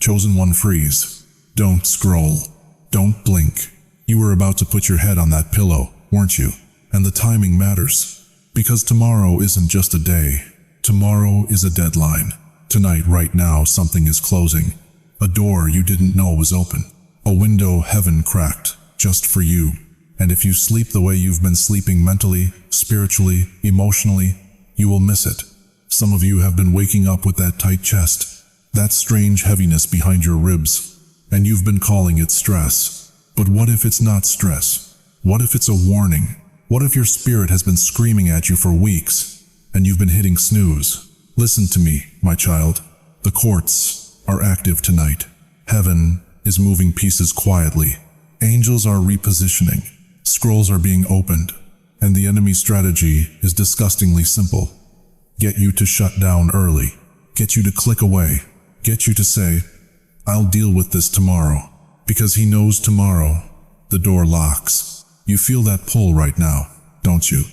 Chosen one, freeze. Don't scroll. Don't blink. You were about to put your head on that pillow, weren't you? And the timing matters. Because tomorrow isn't just a day. Tomorrow is a deadline. Tonight, right now, something is closing. A door you didn't know was open. A window heaven cracked, just for you. And if you sleep the way you've been sleeping mentally, spiritually, emotionally, you will miss it. Some of you have been waking up with that tight chest, that strange heaviness behind your ribs, and you've been calling it stress. But what if it's not stress? What if it's a warning? What if your spirit has been screaming at you for weeks, and you've been hitting snooze? Listen to me, my child. The courts are active tonight. Heaven is moving pieces quietly. Angels are repositioning. Scrolls are being opened. And the enemy's strategy is disgustingly simple. Get you to shut down early. Get you to click away. Get you to say, I'll deal with this tomorrow. Because he knows tomorrow, the door locks. You feel that pull right now, don't you?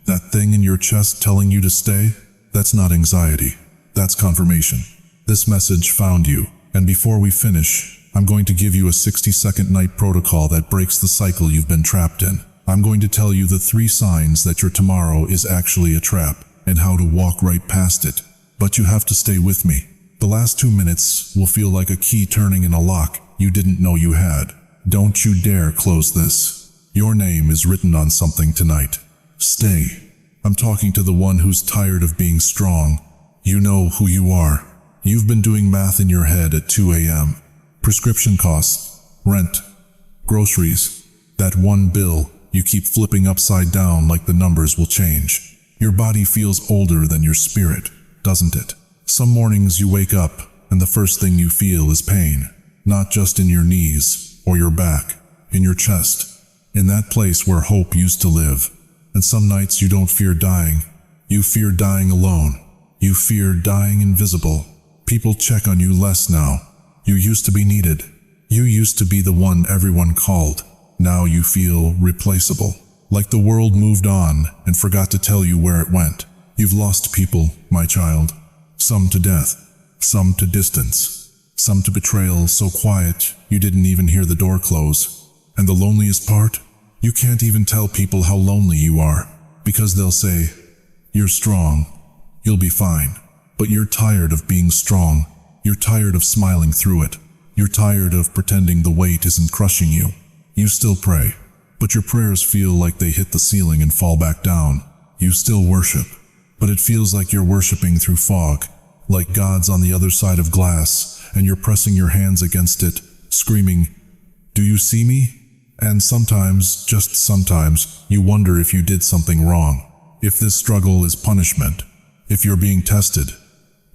That thing in your chest telling you to stay? That's not anxiety. That's confirmation. This message found you. And before we finish, I'm going to give you a 60-second night protocol that breaks the cycle you've been trapped in. I'm going to tell you the 3 signs that your tomorrow is actually a trap and how to walk right past it. But you have to stay with me. The last 2 minutes will feel like a key turning in a lock you didn't know you had. Don't you dare close this. Your name is written on something tonight. Stay. I'm talking to the one who's tired of being strong. You know who you are. You've been doing math in your head at 2 a.m. Prescription costs, rent, groceries. That one bill you keep flipping upside down like the numbers will change. Your body feels older than your spirit, doesn't it? Some mornings you wake up and the first thing you feel is pain. Not just in your knees or your back, in your chest, in that place where hope used to live. And some nights you don't fear dying. You fear dying alone. You fear dying invisible. People check on you less now. You used to be needed. You used to be the one everyone called. Now you feel replaceable. Like the world moved on and forgot to tell you where it went. You've lost people, my child. Some to death. Some to distance. Some to betrayal so quiet you didn't even hear the door close. And the loneliest part? You can't even tell people how lonely you are. Because they'll say, you're strong. You'll be fine. But you're tired of being strong. You're tired of smiling through it. You're tired of pretending the weight isn't crushing you. You still pray, but your prayers feel like they hit the ceiling and fall back down. You still worship, but it feels like you're worshiping through fog, like God's on the other side of glass, and you're pressing your hands against it, screaming, "Do you see me?" And sometimes, just sometimes, you wonder if you did something wrong, if this struggle is punishment, if you're being tested,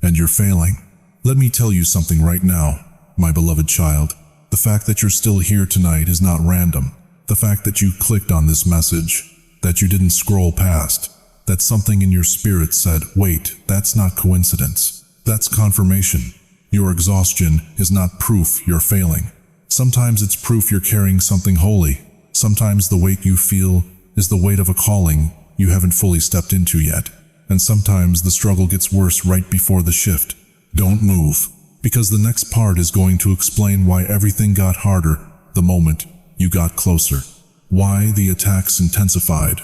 and you're failing. Let me tell you something right now, my beloved child. The fact that you're still here tonight is not random. The fact that you clicked on this message, that you didn't scroll past, that something in your spirit said, wait, that's not coincidence. That's confirmation. Your exhaustion is not proof you're failing. Sometimes it's proof you're carrying something holy. Sometimes the weight you feel is the weight of a calling you haven't fully stepped into yet. And sometimes the struggle gets worse right before the shift. Don't move, because the next part is going to explain why everything got harder the moment you got closer. Why the attacks intensified.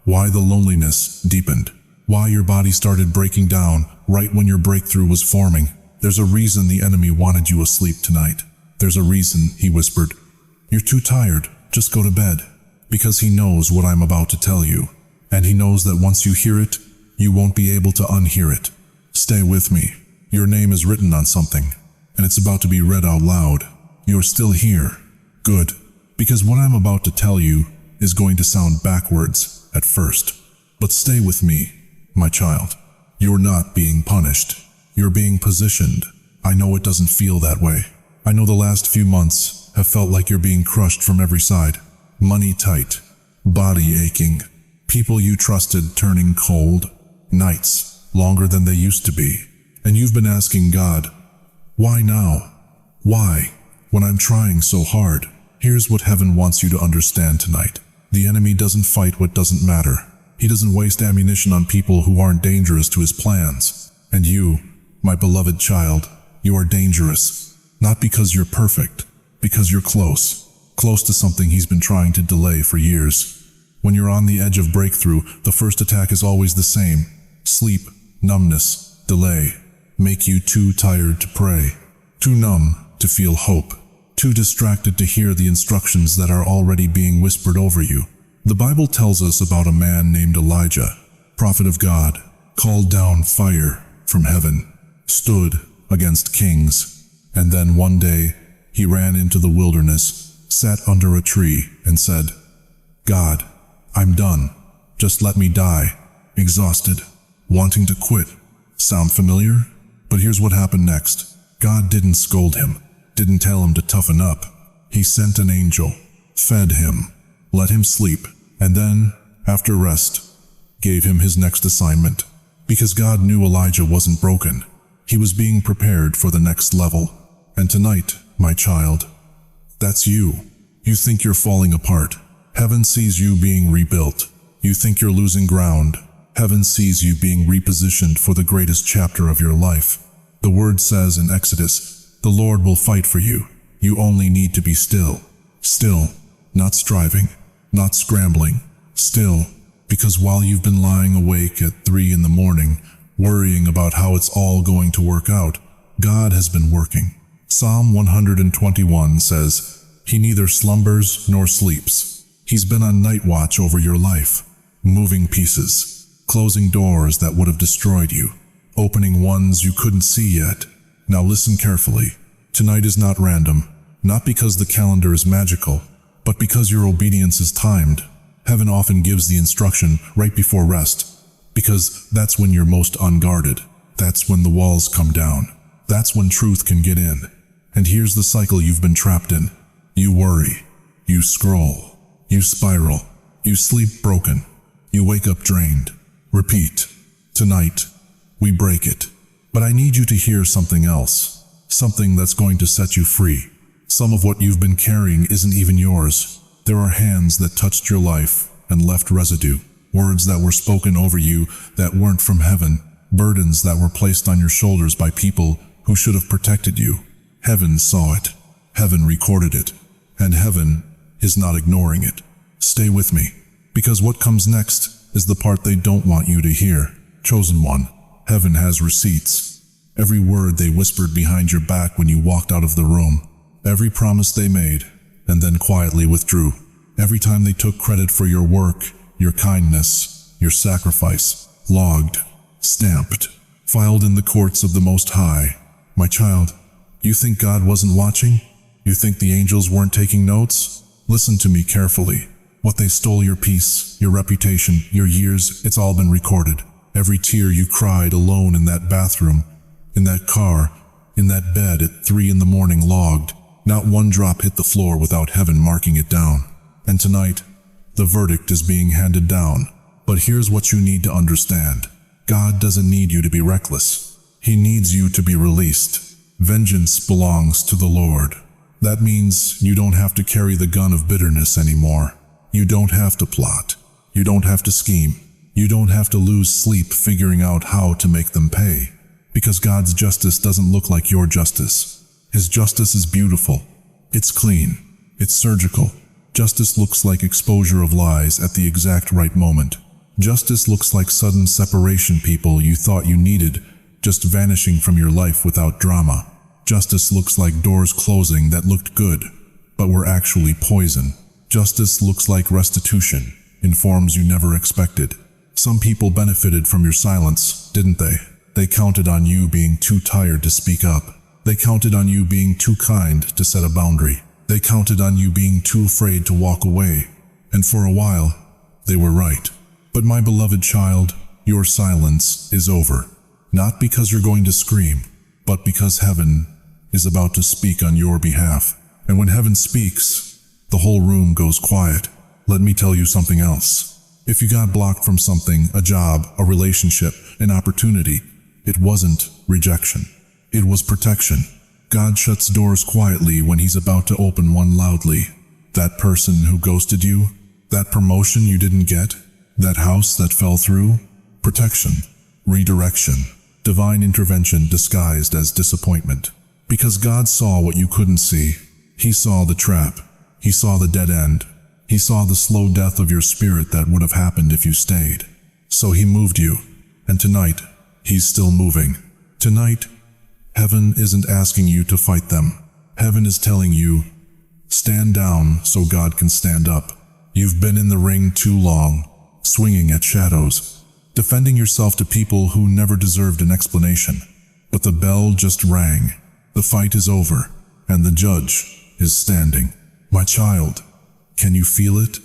Why the loneliness deepened. Why your body started breaking down right when your breakthrough was forming. There's a reason the enemy wanted you asleep tonight. There's a reason he whispered, "You're too tired, just go to bed." Because he knows what I'm about to tell you. And he knows that once you hear it, you won't be able to unhear it. Stay with me. Your name is written on something, and it's about to be read out loud. You're still here. Good. Because what I'm about to tell you is going to sound backwards at first. But stay with me, my child. You're not being punished. You're being positioned. I know it doesn't feel that way. I know the last few months have felt like you're being crushed from every side. Money tight. Body aching. People you trusted turning cold. Nights longer than they used to be. And you've been asking God, why now? Why? When I'm trying so hard. Here's what heaven wants you to understand tonight. The enemy doesn't fight what doesn't matter. He doesn't waste ammunition on people who aren't dangerous to his plans. And you, my beloved child, you are dangerous. Not because you're perfect, because you're close. Close to something he's been trying to delay for years. When you're on the edge of breakthrough, the first attack is always the same. Sleep, numbness, delay. Make you too tired to pray. Too numb to feel hope. Too distracted to hear the instructions that are already being whispered over you. The Bible tells us about a man named Elijah, prophet of God, called down fire from heaven, stood against kings, and then one day he ran into the wilderness, sat under a tree, and said, "God, I'm done. Just let me die." Exhausted, wanting to quit. Sound familiar? But here's what happened next. God didn't scold him, didn't tell him to toughen up. He sent an angel, fed him, let him sleep, and then, after rest, gave him his next assignment. Because God knew Elijah wasn't broken. He was being prepared for the next level. And tonight, my child, that's you. You think you're falling apart. Heaven sees you being rebuilt. You think you're losing ground. Heaven sees you being repositioned for the greatest chapter of your life. The word says in Exodus, "The Lord will fight for you. You only need to be still." Still, not striving, not scrambling. Still, because while you've been lying awake at 3 in the morning, worrying about how it's all going to work out, God has been working. Psalm 121 says, "He neither slumbers nor sleeps." He's been on night watch over your life, moving pieces, closing doors that would have destroyed you, opening ones you couldn't see yet. Now listen carefully. Tonight is not random, not because the calendar is magical, but because your obedience is timed. Heaven often gives the instruction right before rest, because that's when you're most unguarded. That's when the walls come down. That's when truth can get in. And here's the cycle you've been trapped in. You worry. You scroll. You spiral. You sleep broken. You wake up drained. Repeat. Tonight, we break it. But I need you to hear something else. Something that's going to set you free. Some of what you've been carrying isn't even yours. There are hands that touched your life and left residue. Words that were spoken over you that weren't from heaven. Burdens that were placed on your shoulders by people who should have protected you. Heaven saw it. Heaven recorded it. And heaven is not ignoring it. Stay with me, because what comes next is the part they don't want you to hear. Chosen one, heaven has receipts. Every word they whispered behind your back when you walked out of the room. Every promise they made, and then quietly withdrew. Every time they took credit for your work, your kindness, your sacrifice. Logged, stamped, filed in the courts of the Most High. My child, you think God wasn't watching? You think the angels weren't taking notes? Listen to me carefully. What they stole, your peace, your reputation, your years, it's all been recorded. Every tear you cried alone in that bathroom, in that car, in that bed at 3 in the morning, logged. Not one drop hit the floor without heaven marking it down. And tonight, the verdict is being handed down. But here's what you need to understand. God doesn't need you to be reckless. He needs you to be released. Vengeance belongs to the Lord. That means you don't have to carry the gun of bitterness anymore. You don't have to plot. You don't have to scheme. You don't have to lose sleep figuring out how to make them pay. Because God's justice doesn't look like your justice. His justice is beautiful. It's clean. It's surgical. Justice looks like exposure of lies at the exact right moment. Justice looks like sudden separation, people you thought you needed, just vanishing from your life without drama. Justice looks like doors closing that looked good, but were actually poison. Justice looks like restitution, in forms you never expected. Some people benefited from your silence, didn't they? They counted on you being too tired to speak up. They counted on you being too kind to set a boundary. They counted on you being too afraid to walk away. And for a while, they were right. But my beloved child, your silence is over. Not because you're going to scream, but because heaven is about to speak on your behalf. And when heaven speaks, the whole room goes quiet. Let me tell you something else. If you got blocked from something, a job, a relationship, an opportunity, it wasn't rejection. It was protection. God shuts doors quietly when He's about to open one loudly. That person who ghosted you, that promotion you didn't get, that house that fell through, protection, redirection, divine intervention disguised as disappointment. Because God saw what you couldn't see. He saw the trap. He saw the dead end. He saw the slow death of your spirit that would have happened if you stayed. So he moved you. And tonight, he's still moving. Tonight, heaven isn't asking you to fight them. Heaven is telling you, stand down so God can stand up. You've been in the ring too long, swinging at shadows, defending yourself to people who never deserved an explanation. But the bell just rang. The fight is over, and the judge is standing. My child, can you feel it?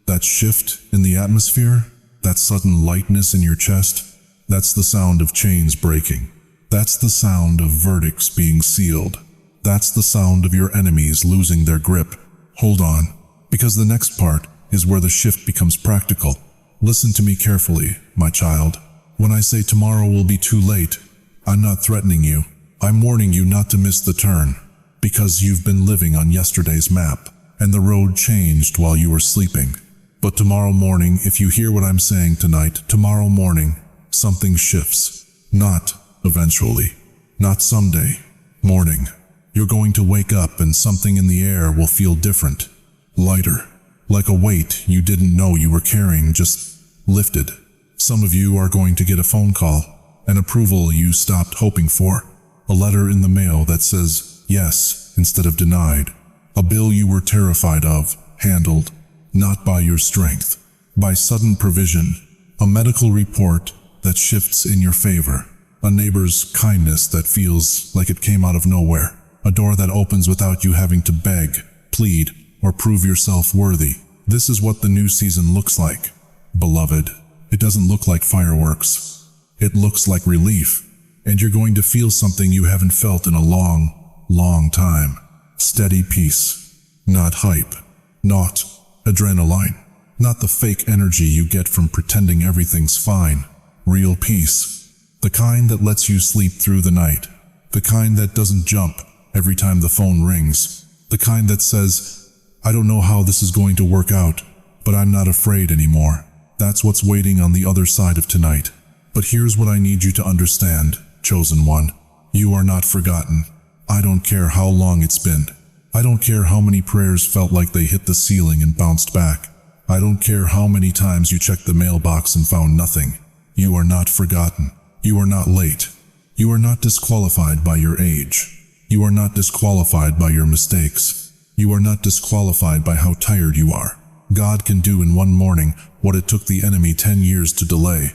That shift in the atmosphere? That sudden lightness in your chest? That's the sound of chains breaking. That's the sound of verdicts being sealed. That's the sound of your enemies losing their grip. Hold on, because the next part is where the shift becomes practical. Listen to me carefully, my child. When I say tomorrow will be too late, I'm not threatening you. I'm warning you not to miss the turn, because you've been living on yesterday's map, and the road changed while you were sleeping. But tomorrow morning, if you hear what I'm saying tonight, tomorrow morning, something shifts. Not eventually. Not someday. Morning. You're going to wake up and something in the air will feel different. Lighter. Like a weight you didn't know you were carrying just lifted. Some of you are going to get a phone call, an approval you stopped hoping for, a letter in the mail that says yes instead of denied, a bill you were terrified of, handled, not by your strength, by sudden provision, a medical report that shifts in your favor, a neighbor's kindness that feels like it came out of nowhere, a door that opens without you having to beg, plead, or prove yourself worthy. This is what the new season looks like, beloved. It doesn't look like fireworks. It looks like relief. And you're going to feel something you haven't felt in a long, long time. Steady peace. Not hype. Not adrenaline. Not the fake energy you get from pretending everything's fine. Real peace. The kind that lets you sleep through the night. The kind that doesn't jump every time the phone rings. The kind that says, I don't know how this is going to work out, but I'm not afraid anymore. That's what's waiting on the other side of tonight. But here's what I need you to understand, chosen one. You are not forgotten. I don't care how long it's been. I don't care how many prayers felt like they hit the ceiling and bounced back. I don't care how many times you checked the mailbox and found nothing. You are not forgotten. You are not late. You are not disqualified by your age. You are not disqualified by your mistakes. You are not disqualified by how tired you are. God can do in one morning what it took the enemy 10 years to delay.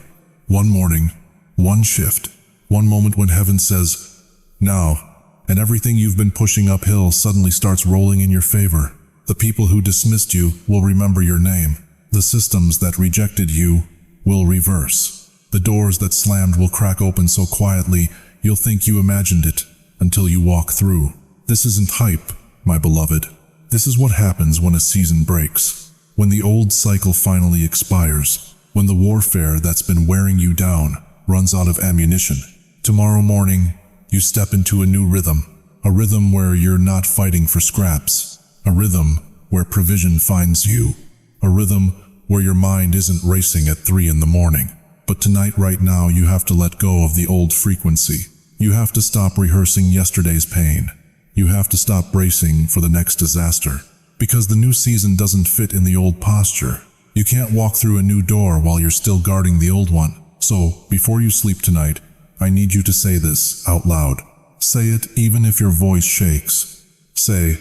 One morning, one shift, one moment when heaven says, now, and everything you've been pushing uphill suddenly starts rolling in your favor. The people who dismissed you will remember your name. The systems that rejected you will reverse. The doors that slammed will crack open so quietly you'll think you imagined it until you walk through. This isn't hype, my beloved. This is what happens when a season breaks. When the old cycle finally expires. When the warfare that's been wearing you down runs out of ammunition. Tomorrow morning, you step into a new rhythm. A rhythm where you're not fighting for scraps. A rhythm where provision finds you. A rhythm where your mind isn't racing at 3 in the morning. But tonight, right now, you have to let go of the old frequency. You have to stop rehearsing yesterday's pain. You have to stop bracing for the next disaster. Because the new season doesn't fit in the old posture. You can't walk through a new door while you're still guarding the old one. So, before you sleep tonight, I need you to say this out loud. Say it even if your voice shakes. Say,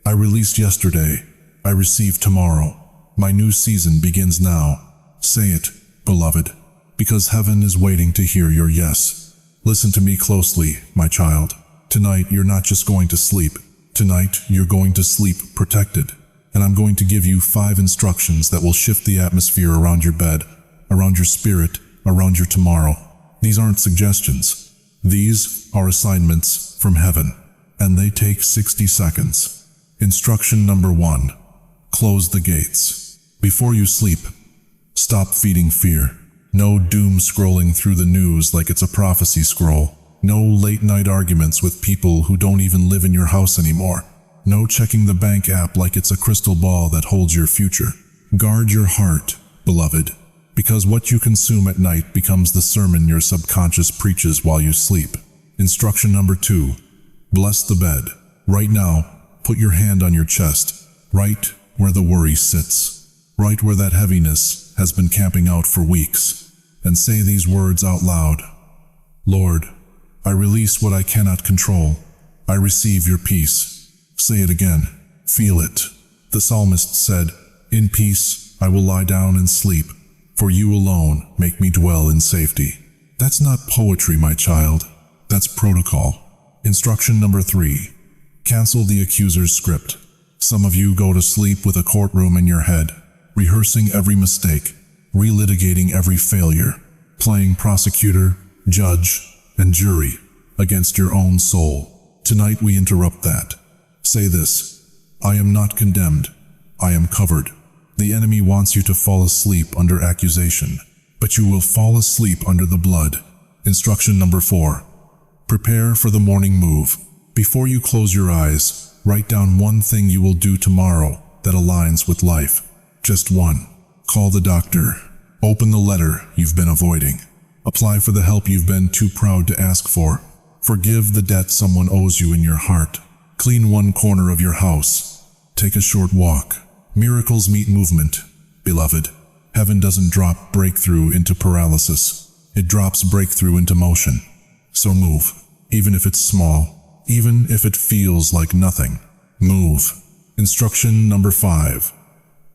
I released yesterday. I receive tomorrow. My new season begins now. Say it, beloved, because heaven is waiting to hear your yes. Listen to me closely, my child. Tonight, you're not just going to sleep. Tonight, you're going to sleep protected. And I'm going to give you 5 instructions that will shift the atmosphere around your bed, around your spirit, around your tomorrow. These aren't suggestions. These are assignments from heaven, and they take 60 seconds. Instruction number 1. Close the gates. Before you sleep, stop feeding fear. No doom scrolling through the news like it's a prophecy scroll. No late-night arguments with people who don't even live in your house anymore. No checking the bank app like it's a crystal ball that holds your future. Guard your heart, beloved, because what you consume at night becomes the sermon your subconscious preaches while you sleep. Instruction number 2. Bless the bed. Right now, put your hand on your chest, right where the worry sits, right where that heaviness has been camping out for weeks, and say these words out loud. Lord, I release what I cannot control. I receive your peace. Say it again. Feel it. The psalmist said, in peace I will lie down and sleep, for you alone make me dwell in safety. That's not poetry, my child. That's protocol. Instruction number 3. Cancel the accuser's script. Some of you go to sleep with a courtroom in your head, rehearsing every mistake, relitigating every failure, playing prosecutor, judge, and jury against your own soul. Tonight we interrupt that. Say this: I am not condemned. I am covered. The enemy wants you to fall asleep under accusation, but you will fall asleep under the blood. Instruction number 4. Prepare for the morning move. Before you close your eyes, write down one thing you will do tomorrow that aligns with life. Just one. Call the doctor. Open the letter you've been avoiding. Apply for the help you've been too proud to ask for. Forgive the debt someone owes you in your heart. Clean one corner of your house. Take a short walk. Miracles meet movement. Beloved, heaven doesn't drop breakthrough into paralysis. It drops breakthrough into motion. So move, even if it's small, even if it feels like nothing. Move. Instruction number 5.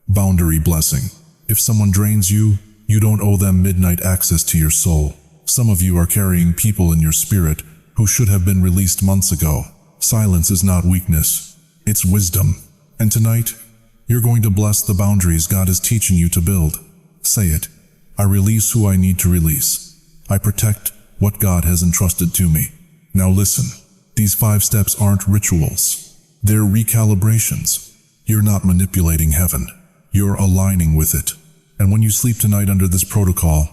Boundary blessing. If someone drains you, you don't owe them midnight access to your soul. Some of you are carrying people in your spirit who should have been released months ago. Silence is not weakness, it's wisdom. And tonight, you're going to bless the boundaries God is teaching you to build. Say it. I release who I need to release. I protect what God has entrusted to me. Now listen, these 5 steps aren't rituals. They're recalibrations. You're not manipulating heaven. You're aligning with it. And when you sleep tonight under this protocol,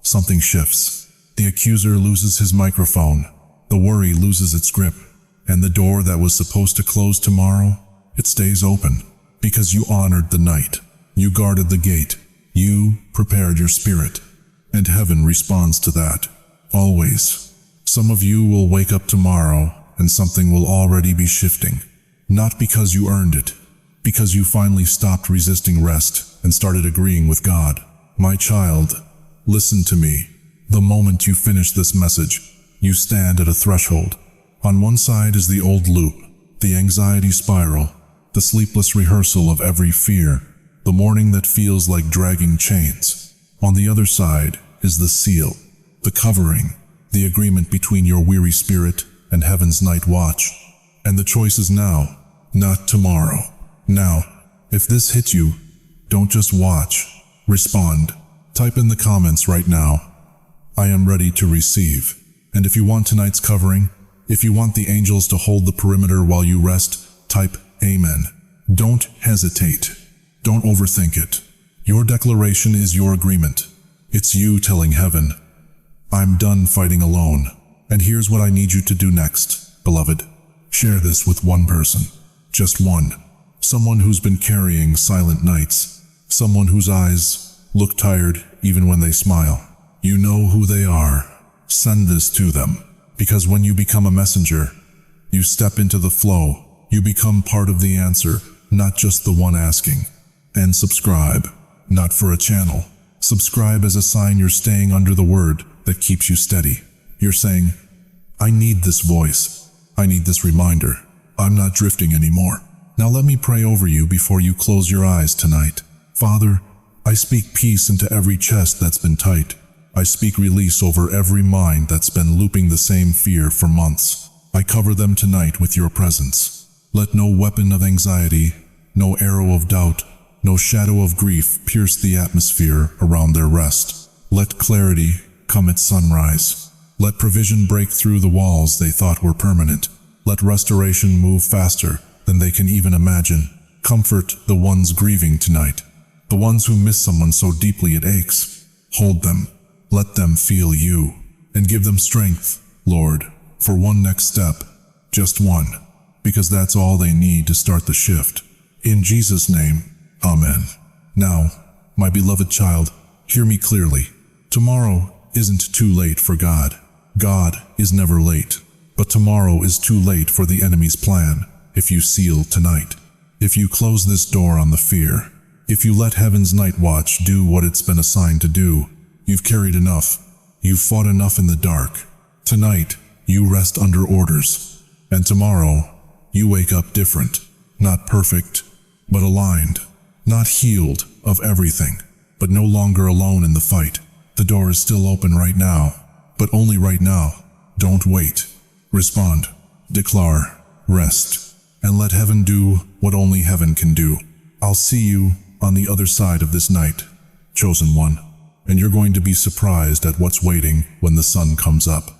something shifts. The accuser loses his microphone. The worry loses its grip. And the door that was supposed to close tomorrow, it stays open. Because you honored the night. You guarded the gate. You prepared your spirit. And heaven responds to that. Always. Some of you will wake up tomorrow and something will already be shifting. Not because you earned it. Because you finally stopped resisting rest and started agreeing with God. My child, listen to me. The moment you finish this message, you stand at a threshold. On one side is the old loop, the anxiety spiral, the sleepless rehearsal of every fear, the morning that feels like dragging chains. On the other side is the seal, the covering, the agreement between your weary spirit and heaven's night watch. And the choice is now, not tomorrow. Now, if this hit you, don't just watch, respond. Type in the comments right now, I am ready to receive. And if you want tonight's covering, if you want the angels to hold the perimeter while you rest, type Amen. Don't hesitate. Don't overthink it. Your declaration is your agreement. It's you telling heaven, I'm done fighting alone. And here's what I need you to do next, beloved. Share this with one person. Just one. Someone who's been carrying silent nights. Someone whose eyes look tired even when they smile. You know who they are. Send this to them. Because when you become a messenger, you step into the flow. You become part of the answer, not just the one asking. And subscribe, not for a channel. Subscribe as a sign you're staying under the word that keeps you steady. You're saying, I need this voice. I need this reminder. I'm not drifting anymore. Now let me pray over you before you close your eyes tonight. Father, I speak peace into every chest that's been tight. I speak release over every mind that's been looping the same fear for months. I cover them tonight with your presence. Let no weapon of anxiety, no arrow of doubt, no shadow of grief pierce the atmosphere around their rest. Let clarity come at sunrise. Let provision break through the walls they thought were permanent. Let restoration move faster than they can even imagine. Comfort the ones grieving tonight, the ones who miss someone so deeply it aches. Hold them. Let them feel you, and give them strength, Lord, for one next step, just one, because that's all they need to start the shift. In Jesus' name, Amen. Now, my beloved child, hear me clearly. Tomorrow isn't too late for God. God is never late. But tomorrow is too late for the enemy's plan if you seal tonight. If you close this door on the fear, if you let heaven's night watch do what it's been assigned to do, you've carried enough. You've fought enough in the dark. Tonight, you rest under orders. And tomorrow, you wake up different. Not perfect, but aligned. Not healed of everything, but no longer alone in the fight. The door is still open right now, but only right now. Don't wait. Respond, declare, rest, and let heaven do what only heaven can do. I'll see you on the other side of this night, chosen one, and you're going to be surprised at what's waiting when the sun comes up.